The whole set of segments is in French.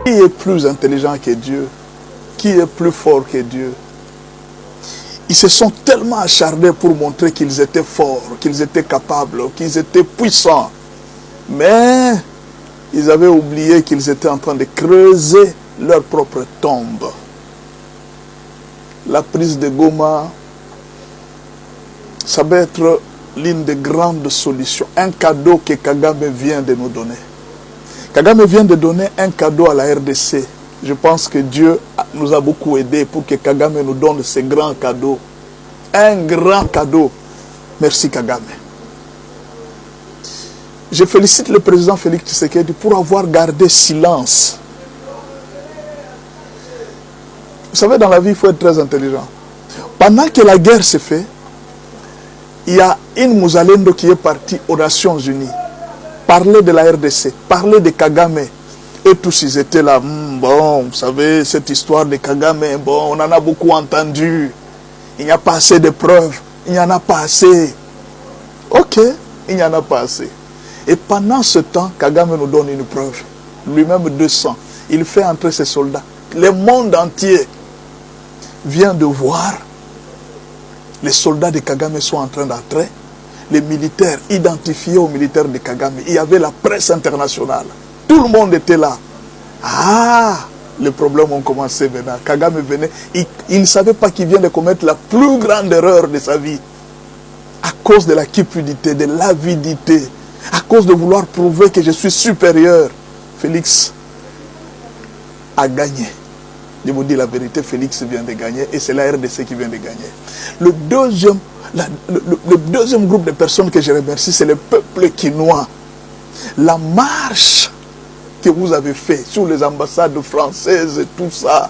Qui est plus intelligent que Dieu? Qui est plus fort que Dieu? Ils se sont tellement acharnés pour montrer qu'ils étaient forts, qu'ils étaient capables, qu'ils étaient puissants. Mais ils avaient oublié qu'ils étaient en train de creuser leur propre tombe. La prise de Goma, ça va être l'une des grandes solutions. Un cadeau que Kagame vient de nous donner. Kagame vient de donner un cadeau à la RDC. Je pense que Dieu nous a beaucoup aidés pour que Kagame nous donne ce grand cadeau. Un grand cadeau. Merci Kagame. Je félicite le président Félix Tshisekedi pour avoir gardé silence. Vous savez, dans la vie, il faut être très intelligent. Pendant que la guerre se fait, il y a une Mouzalendo qui est partie aux Nations Unies. Parler de la RDC, parler de Kagame. Et tous ils étaient là, bon, vous savez, cette histoire de Kagame, bon, on en a beaucoup entendu. Il n'y a pas assez de preuves. Il n'y en a pas assez. Ok, il n'y en a pas assez. Et pendant ce temps, Kagame nous donne une preuve. Lui-même 200. Il fait entrer ses soldats. Le monde entier vient de voir. Les soldats de Kagame sont en train d'entrer. Les militaires identifiés aux militaires de Kagame. Il y avait la presse internationale. Tout le monde était là. Ah, les problèmes ont commencé maintenant. Kagame venait. Il ne savait pas qu'il vient de commettre la plus grande erreur de sa vie. À cause de la cupidité, de l'avidité. À cause de vouloir prouver que je suis supérieur. Félix a gagné. Je vous dis la vérité, Félix vient de gagner et c'est la RDC qui vient de gagner. Le deuxième groupe de personnes que je remercie, c'est le peuple quinois. La marche que vous avez fait sur les ambassades françaises et tout ça,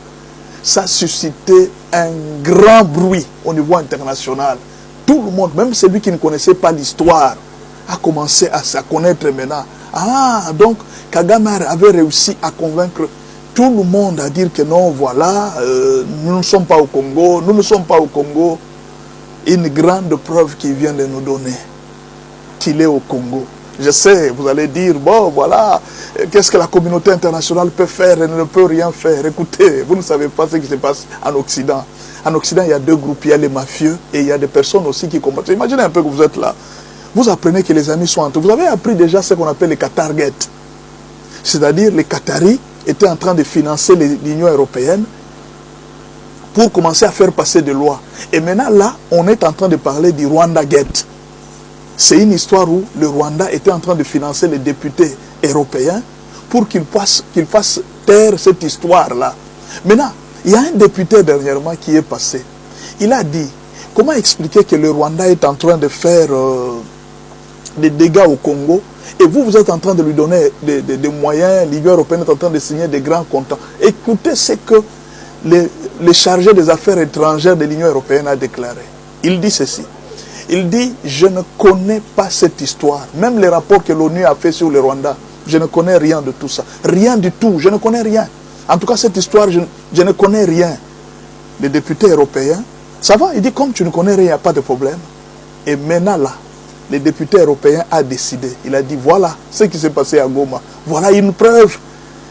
ça a suscité un grand bruit au niveau international. Tout le monde, même celui qui ne connaissait pas l'histoire, a commencé à se connaître maintenant. Ah, donc Kagame avait réussi à convaincre tout le monde à dire que non, voilà, nous ne sommes pas au Congo, nous ne sommes pas au Congo. Une grande preuve qu'il vient de nous donner, qu'il est au Congo. Je sais, vous allez dire, bon, voilà, qu'est-ce que la communauté internationale peut faire? Elle ne peut rien faire. Écoutez, vous ne savez pas ce qui se passe en Occident. En Occident, il y a deux groupes, il y a les mafieux et il y a des personnes aussi qui combattent. Imaginez un peu que vous êtes là. Vous apprenez que les amis sont entre vous. Vous avez appris déjà ce qu'on appelle les Qatarguettes. C'est-à-dire les Qataris étaient en train de financer l'Union européenne pour commencer à faire passer des lois. Et maintenant, là, on est en train de parler du Rwanda Gate. C'est une histoire où le Rwanda était en train de financer les députés européens pour qu'ils fassent taire cette histoire-là. Maintenant, il y a un député dernièrement qui est passé. Il a dit, comment expliquer que le Rwanda est en train de faire des dégâts au Congo et vous êtes en train de lui donner des moyens, l'Union européenne est en train de signer des grands contrats. Écoutez ce que le chargé des affaires étrangères de l'Union européenne a déclaré. Il dit ceci. Il dit, je ne connais pas cette histoire. Même les rapports que l'ONU a fait sur le Rwanda, je ne connais rien de tout ça. Rien du tout, je ne connais rien. En tout cas, cette histoire, je ne connais rien. Les députés européens, ça va, il dit, comme tu ne connais rien, il n'y a pas de problème. Et maintenant là, les députés européens ont décidé. Il a dit, voilà ce qui s'est passé à Goma. Voilà une preuve.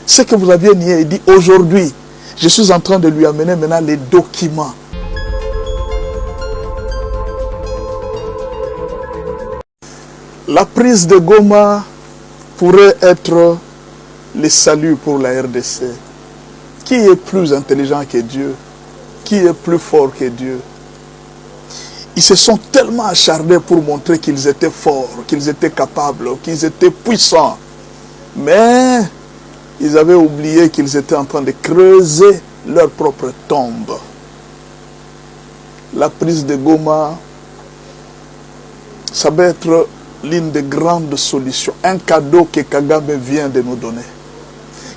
Ce que vous aviez nié, il dit, aujourd'hui, je suis en train de lui amener maintenant les documents. La prise de Goma pourrait être le salut pour la RDC. Qui est plus intelligent que Dieu? Qui est plus fort que Dieu? Ils se sont tellement acharnés pour montrer qu'ils étaient forts, qu'ils étaient capables, qu'ils étaient puissants. Mais ils avaient oublié qu'ils étaient en train de creuser leur propre tombe. La prise de Goma, ça va être l'une des grandes solutions. Un cadeau que Kagame vient de nous donner.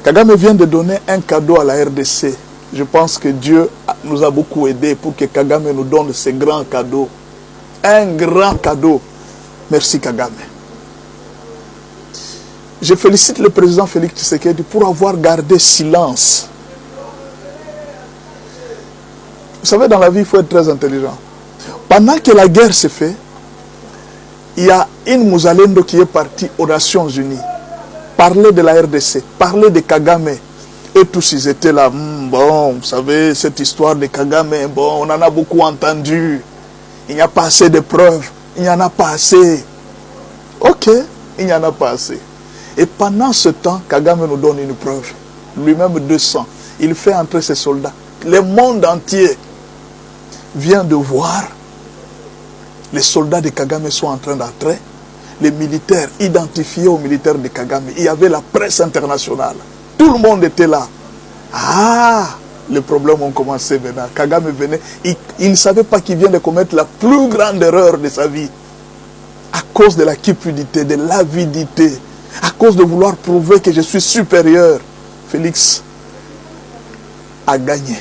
Kagame vient de donner un cadeau à la RDC. Je pense que Dieu nous a beaucoup aidés pour que Kagame nous donne ce grand cadeau. Un grand cadeau. Merci Kagame. Je félicite le président Félix Tshisekedi pour avoir gardé silence. Vous savez, dans la vie, il faut être très intelligent. Pendant que la guerre se fait, il y a une Mouzalendo qui est partie aux Nations Unies. Parler de la RDC, parler de Kagame. Et tous ils étaient là, bon, vous savez, cette histoire de Kagame, bon, on en a beaucoup entendu. Il n'y a pas assez de preuves. Il n'y en a pas assez. Ok, il n'y en a pas assez. Et pendant ce temps, Kagame nous donne une preuve. Lui-même 200. Il fait entrer ses soldats. Le monde entier vient de voir. Les soldats de Kagame sont en train d'entrer. Les militaires identifiés aux militaires de Kagame. Il y avait la presse internationale. Tout le monde était là. Ah, les problèmes ont commencé maintenant. Kagame venait. Il ne savait pas qu'il vient de commettre la plus grande erreur de sa vie. À cause de la cupidité, de l'avidité. À cause de vouloir prouver que je suis supérieur. Félix a gagné.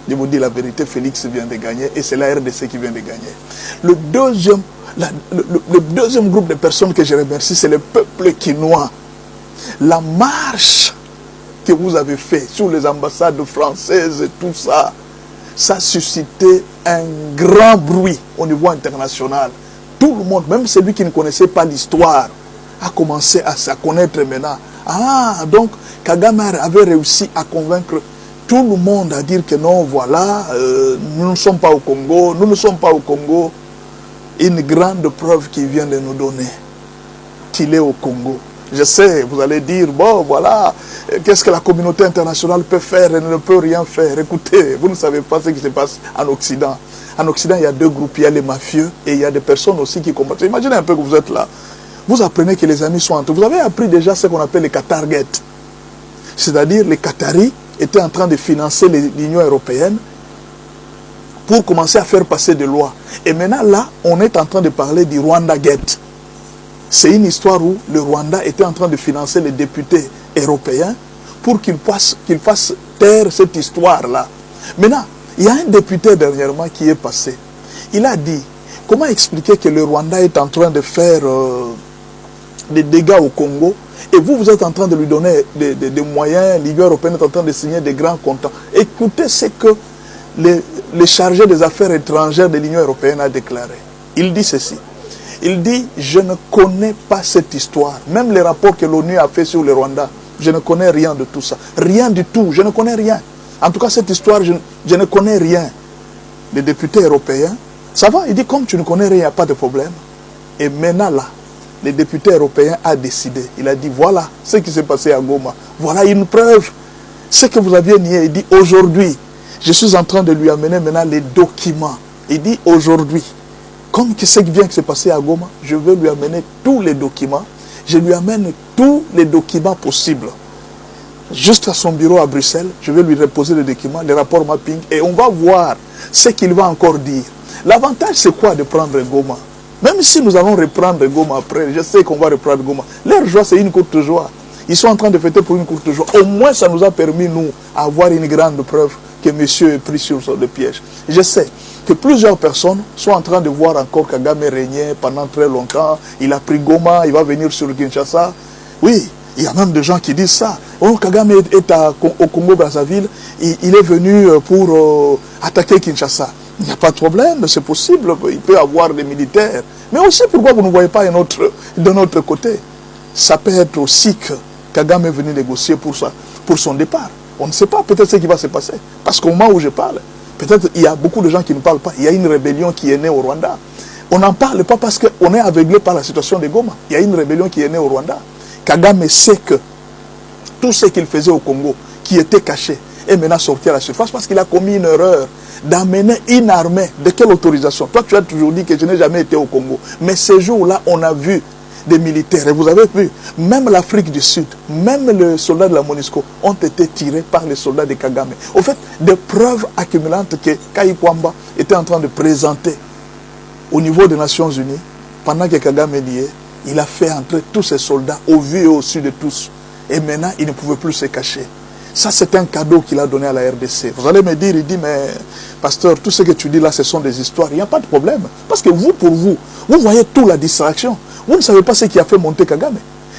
Je vous dis la vérité, Félix vient de gagner et c'est la RDC qui vient de gagner. Le deuxième groupe de personnes que je remercie, c'est le peuple quinois. La marche que vous avez fait sur les ambassades françaises et tout ça, ça a suscité un grand bruit au niveau international. Tout le monde, même celui qui ne connaissait pas l'histoire, a commencé à se connaître maintenant. Ah, donc Kagame avait réussi à convaincre tout le monde à dire que non, voilà, nous ne sommes pas au Congo, nous ne sommes pas au Congo. Une grande preuve qu'il vient de nous donner, qu'il est au Congo. Je sais, vous allez dire, bon, voilà, qu'est-ce que la communauté internationale peut faire? Elle ne peut rien faire. Écoutez, vous ne savez pas ce qui se passe en Occident. En Occident, il y a deux groupes, il y a les mafieux et il y a des personnes aussi qui combattent. Imaginez un peu que vous êtes là. Vous apprenez que les amis sont entre vous. Vous avez appris déjà ce qu'on appelle les Qatargate. C'est-à-dire les Qataris étaient en train de financer l'Union européenne pour commencer à faire passer des lois. Et maintenant, là, on est en train de parler du Rwanda Gate. C'est une histoire où le Rwanda était en train de financer les députés européens pour qu'ils fassent taire cette histoire-là. Maintenant, il y a un député dernièrement qui est passé. Il a dit, comment expliquer que le Rwanda est en train de faire des dégâts au Congo et vous êtes en train de lui donner des moyens, l'Union européenne est en train de signer des grands contrats. Écoutez ce que le chargé des affaires étrangères de l'Union européenne a déclaré. Il dit ceci. Il dit, je ne connais pas cette histoire. Même les rapports que l'ONU a fait sur le Rwanda, je ne connais rien de tout ça. Rien du tout, je ne connais rien. En tout cas, cette histoire, je ne connais rien. Les députés européens, ça va, il dit, comme tu ne connais rien, il n'y a pas de problème. Et maintenant là, les députés européens ont décidé. Il a dit, voilà ce qui s'est passé à Goma. Voilà une preuve. Ce que vous aviez nié, il dit, aujourd'hui, je suis en train de lui amener maintenant les documents. Il dit, aujourd'hui, comme ce qui vient de se passer à Goma, je vais lui amener tous les documents. Je lui amène tous les documents possibles. Juste à son bureau à Bruxelles, je vais lui reposer les documents, les rapports mapping, et on va voir ce qu'il va encore dire. L'avantage, c'est quoi de prendre Goma? Même si nous allons reprendre Goma après, je sais qu'on va reprendre Goma. Leur joie, c'est une courte joie. Ils sont en train de fêter pour une courte joie. Au moins, ça nous a permis, nous, d'avoir une grande preuve que monsieur est pris sur le piège. Je sais que plusieurs personnes sont en train de voir encore Kagame régner pendant très longtemps. Il a pris Goma, il va venir sur le Kinshasa. Oui, il y a même des gens qui disent ça. Oh, Kagame est au Congo-Brazzaville, il est venu pour attaquer Kinshasa. Il n'y a pas de problème, c'est possible, il peut y avoir des militaires. Mais aussi, pourquoi vous ne voyez pas de notre côté? Ça peut être aussi que Kagame est venu négocier pour son départ. On ne sait pas peut-être ce qui va se passer. Parce qu'au moment où je parle, peut-être il y a beaucoup de gens qui ne parlent pas. Il y a une rébellion qui est née au Rwanda. On n'en parle pas parce qu'on est aveuglé par la situation de Goma. Il y a une rébellion qui est née au Rwanda. Kagame sait que tout ce qu'il faisait au Congo, qui était caché, est maintenant sorti à la surface parce qu'il a commis une erreur d'amener une armée. De quelle autorisation? Toi, tu as toujours dit que je n'ai jamais été au Congo. Mais ce jour-là, on a vu des militaires. Et vous avez vu, même l'Afrique du Sud, même les soldats de la MONUSCO ont été tirés par les soldats de Kagame. Au fait, des preuves accumulantes que Kai Kwamba était en train de présenter au niveau des Nations Unies, pendant que Kagame y est, il a fait entrer tous ses soldats au vu et au su de tous. Et maintenant, il ne pouvait plus se cacher. Ça, c'est un cadeau qu'il a donné à la RDC. Vous allez me dire, il dit, mais pasteur, tout ce que tu dis là, ce sont des histoires. Il n'y a pas de problème. Parce que vous, pour vous, vous voyez toute la distraction. Vous ne savez pas ce qui a fait monter Kagame.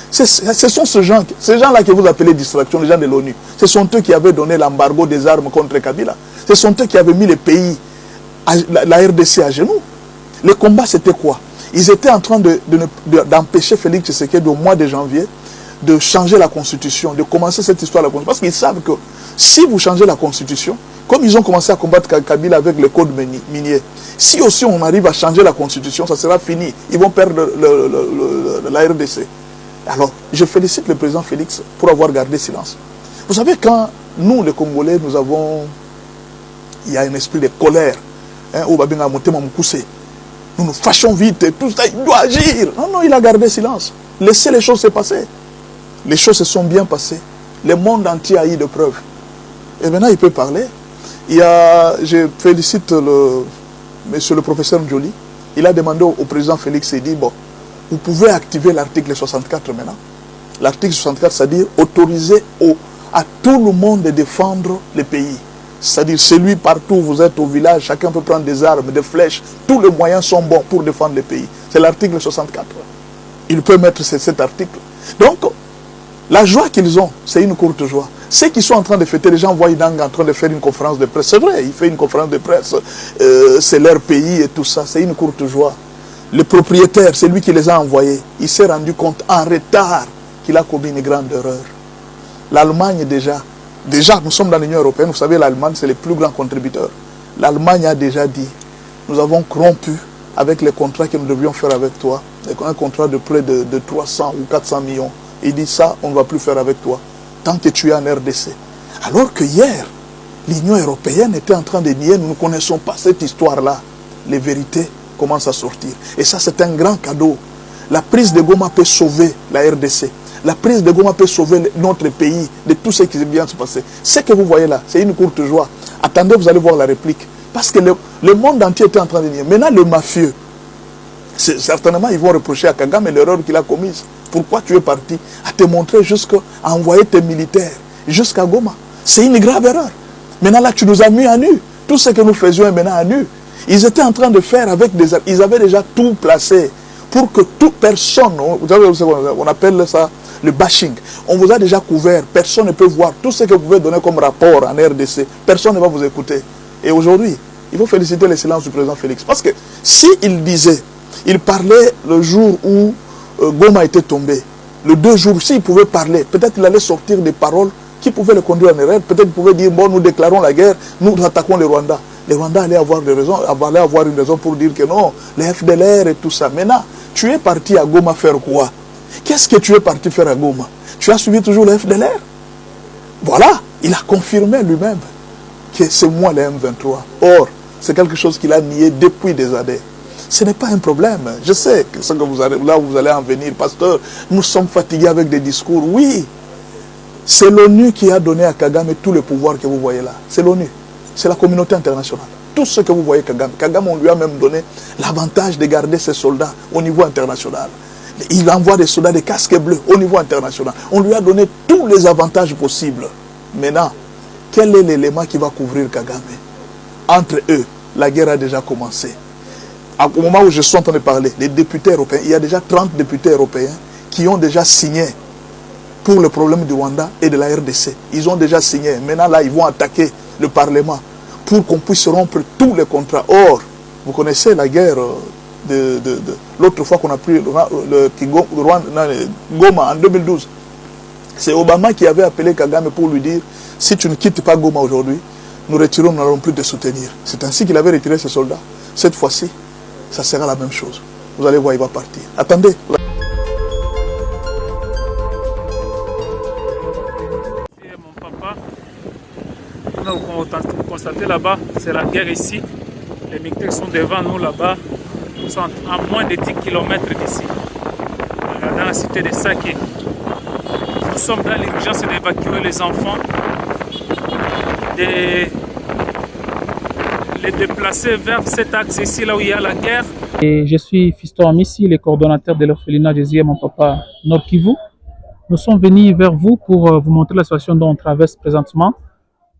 Ce sont ces gens-là que vous appelez distraction, les gens de l'ONU. Ce sont eux qui avaient donné l'embargo des armes contre Kabila. Ce sont eux qui avaient mis les pays, la RDC à genoux. Le combat, c'était quoi? Ils étaient en train d'empêcher Félix Tshisekedi au mois de janvier de changer la constitution, de commencer cette histoire de la constitution. Parce qu'ils savent que si vous changez la constitution, comme ils ont commencé à combattre Kabila avec le code minier, si aussi on arrive à changer la constitution, ça sera fini. Ils vont perdre la RDC. Alors, je félicite le président Félix pour avoir gardé silence. Vous savez, quand nous, les Congolais, nous avons... Il y a un esprit de colère. Nous nous fâchons vite, et tout ça, il doit agir. Non, non, il a gardé silence. Laissez les choses se passer. Les choses se sont bien passées. Le monde entier a eu de preuves. Et maintenant, il peut parler. Je félicite monsieur le professeur Njoli. Il a demandé au président Félix, il dit, bon, vous pouvez activer l'article 64 maintenant. L'article 64, c'est-à-dire autoriser à tout le monde de défendre le pays. C'est-à-dire, celui partout où vous êtes au village, chacun peut prendre des armes, des flèches. Tous les moyens sont bons pour défendre le pays. C'est l'article 64. Il peut mettre cet article. Donc, la joie qu'ils ont, c'est une courte joie. Ceux qui sont en train de fêter, les gens voient Idang en train de faire une conférence de presse. C'est vrai, il fait une conférence de presse. C'est leur pays et tout ça. C'est une courte joie. Le propriétaire, c'est lui qui les a envoyés. Il s'est rendu compte en retard qu'il a commis une grande erreur. L'Allemagne déjà, nous sommes dans l'Union européenne. Vous savez, l'Allemagne, c'est le plus grand contributeur. L'Allemagne a déjà dit, nous avons rompu avec les contrats que nous devions faire avec toi. Un contrat de près de 300 ou 400 millions. Il dit ça, on ne va plus faire avec toi, tant que tu es en RDC. Alors que hier, l'Union européenne était en train de nier, nous ne connaissons pas cette histoire-là. Les vérités commencent à sortir. Et ça, c'est un grand cadeau. La prise de Goma peut sauver la RDC. La prise de Goma peut sauver notre pays de tout ce qui vient de se passer. Ce que vous voyez là, c'est une courte joie. Attendez, vous allez voir la réplique. Parce que le monde entier était en train de nier. Maintenant, le mafieux, certainement, ils vont reprocher à Kagame l'erreur qu'il a commise. Pourquoi tu es parti à te montrer jusqu'à envoyer tes militaires jusqu'à Goma? C'est une grave erreur. Maintenant, là, tu nous as mis à nu. Tout ce que nous faisions est maintenant à nu. Ils étaient en train de faire avec des... Ils avaient déjà tout placé pour que toute personne... Vous savez, on appelle ça le bashing. On vous a déjà couvert. Personne ne peut voir tout ce que vous pouvez donner comme rapport en RDC. Personne ne va vous écouter. Et aujourd'hui, il faut féliciter le silence du président Félix. Parce que s'il disait, il parlait le jour où Goma était tombé, le 2 jours, s'il pouvait parler, peut-être il allait sortir des paroles qui pouvaient le conduire en erreur. Peut-être il pouvait dire, bon, nous déclarons la guerre, nous attaquons les Rwandais. Les Rwandais allaient avoir une raison pour dire que non, les FDLR et tout ça. Maintenant, tu es parti à Goma faire quoi? Qu'est-ce que tu es parti faire à Goma? Tu as suivi toujours les FDLR? Voilà, il a confirmé lui-même que c'est moi les M23. Or, c'est quelque chose qu'il a nié depuis des années. Ce n'est pas un problème. Je sais que ce que là où vous allez en venir, pasteur, nous sommes fatigués avec des discours. Oui, c'est l'ONU qui a donné à Kagame tout le pouvoir que vous voyez là. C'est l'ONU. C'est la communauté internationale. Tout ce que vous voyez Kagame, on lui a même donné l'avantage de garder ses soldats au niveau international. Il envoie des soldats, des casques bleus au niveau international. On lui a donné tous les avantages possibles. Maintenant, quel est l'élément qui va couvrir Kagame? Entre eux, la guerre a déjà commencé. Au moment où je suis en train de parler, les députés européens, il y a déjà 30 députés européens qui ont déjà signé pour le problème du Rwanda et de la RDC. Ils ont déjà signé. Maintenant, là, ils vont attaquer le Parlement pour qu'on puisse rompre tous les contrats. Or, vous connaissez la guerre de l'autre fois qu'on a pris Goma en 2012. C'est Obama qui avait appelé Kagame pour lui dire, si tu ne quittes pas Goma aujourd'hui, nous retirons, nous n'allons plus te soutenir. C'est ainsi qu'il avait retiré ses soldats. Cette fois-ci, ça sera la même chose. Vous allez voir, il va partir. Attendez. Mon papa, vous constatez là-bas, c'est la guerre ici. Les militaires sont devant nous là-bas. Nous sommes à moins de 10 km d'ici, dans la cité de Saké. Nous sommes dans l'urgence d'évacuer les enfants, de les déplacer vers cet axe ici, là où il y a la guerre. Et je suis Fiston Amissi, le coordonnateur de l'orphelinat Jésus mon papa Nord Kivu. Nous sommes venus vers vous pour vous montrer la situation dont on traverse présentement.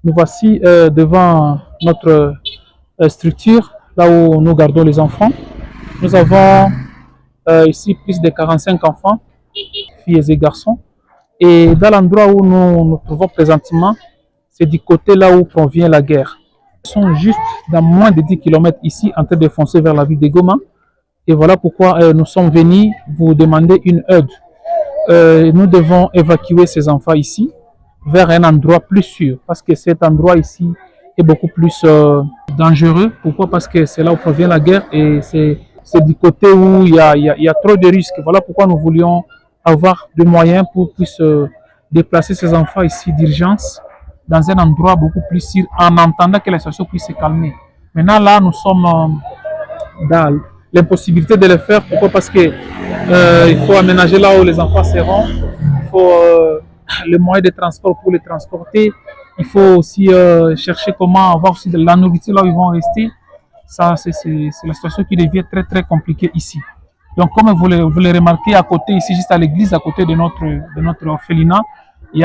Nous voici devant notre structure, là où nous gardons les enfants. Nous avons ici plus de 45 enfants, filles et garçons. Et dans l'endroit où nous nous trouvons présentement, c'est du côté là où provient la guerre. Ils sont juste dans moins de 10 km ici, en train de foncer vers la ville de Goma. Et voilà pourquoi nous sommes venus vous demander une aide. nous devons évacuer ces enfants ici vers un endroit plus sûr, parce que cet endroit ici est beaucoup plus dangereux. Pourquoi? Parce que c'est là où provient la guerre et c'est du côté où il y a trop de risques. Voilà pourquoi nous voulions avoir des moyens pour puisse déplacer ces enfants ici d'urgence dans un endroit beaucoup plus sûr en attendant que la situation puisse se calmer. Maintenant là, nous sommes dans l'impossibilité de le faire. Pourquoi? Parce que il faut aménager là où les enfants seront. Il faut les moyens de transport pour les transporter. Il faut aussi chercher comment avoir aussi de la nourriture là où ils vont rester. Ça, c'est la situation qui devient très très compliquée ici. Donc, comme vous le remarquez à côté, ici, juste à l'église, à côté de notre orphelinat, il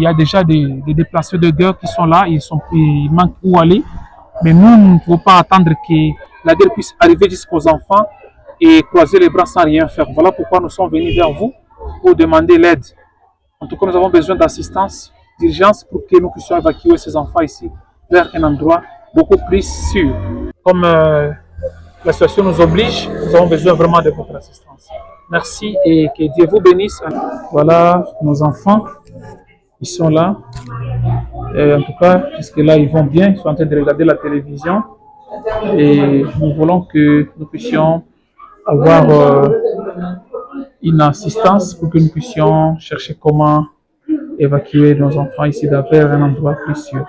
y a déjà des déplacés de guerre qui sont là, ils manquent où aller. Mais nous ne pouvons pas attendre que la guerre puisse arriver jusqu'aux enfants et croiser les bras sans rien faire. Voilà pourquoi nous sommes venus vers vous pour demander l'aide. En tout cas, nous avons besoin d'assistance, d'urgence pour que nous puissions évacuer ces enfants ici vers un endroit beaucoup plus sûr. Comme la situation nous oblige, nous avons besoin vraiment de votre assistance. Merci et que Dieu vous bénisse. Voilà nos enfants, ils sont là. Et en tout cas, jusque-là, ils vont bien, ils sont en train de regarder la télévision. Et nous voulons que nous puissions avoir une assistance pour que nous puissions chercher comment évacuer nos enfants ici vers un endroit plus sûr.